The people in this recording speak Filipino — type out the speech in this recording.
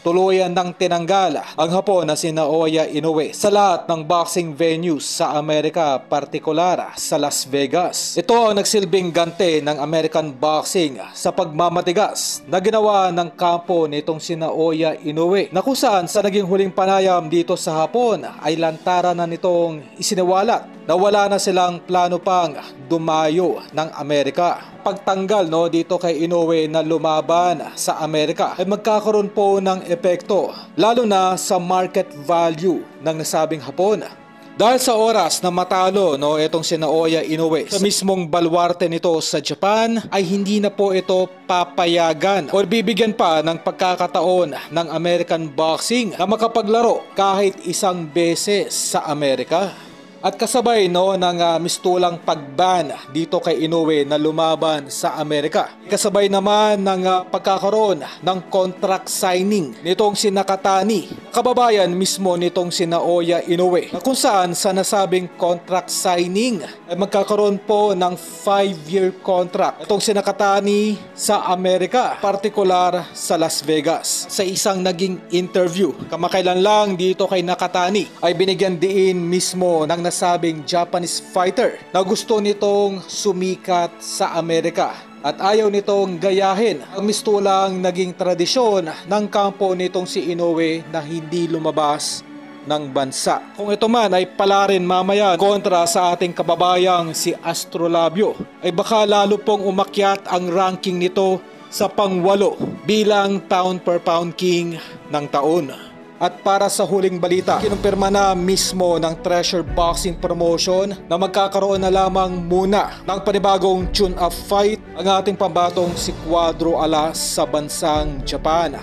tuluyan ng tinanggal ang Hapon na si Naoya Inoue sa lahat ng boxing venues sa Amerika, partikular sa Las Vegas. Ito ang nagsilbing ganti ng American boxing sa pagmamatigas na ginawa ng kampo nitong si Naoya Inoue, na kung saan sa naging huling panayam dito sa Hapon ay lantaran na nitong isiniwalat na wala na silang plano pang dumayo ng Amerika. Pagtanggal dito kay Inoue na lumaban sa Amerika ay magkakaroon po ng epekto lalo na sa market value ng nasabing Hapon. Dahil sa oras na matalo itong si Naoya Inoue sa mismong baluarte nito sa Japan, ay hindi na po ito papayagan o bibigyan pa ng pagkakataon ng American boxing na makapaglaro kahit isang beses sa Amerika. At kasabay ng mistulang pagban dito kay Inoue na lumaban sa Amerika, kasabay naman ng pagkakaroon ng contract signing nitong si Nakatani, kababayan mismo nitong si Naoya Inoue, na kung saan sa nasabing contract signing ay magkakaroon po ng 5-year contract itong si Nakatani sa Amerika, partikular sa Las Vegas. Sa isang naging interview kamakailan lang dito kay Nakatani ay binigyan diin mismo ng nasabing Japanese fighter na gusto nitong sumikat sa Amerika at ayaw nitong gayahin ang mistulang naging tradisyon ng kampo nitong si Inoue na hindi lumabas ng bansa. Kung ito man ay pala rin mamaya kontra sa ating kababayang si Astrolabio, ay baka lalo pong umakyat ang ranking nito sa pang-8 bilang pound per pound king ng taon. At para sa huling balita, kinumpirma na mismo ng Treasure Boxing Promotion na magkakaroon na lamang muna ng panibagong tune-up fight ang ating pambatong si Cuadro Alas sa bansang Japan.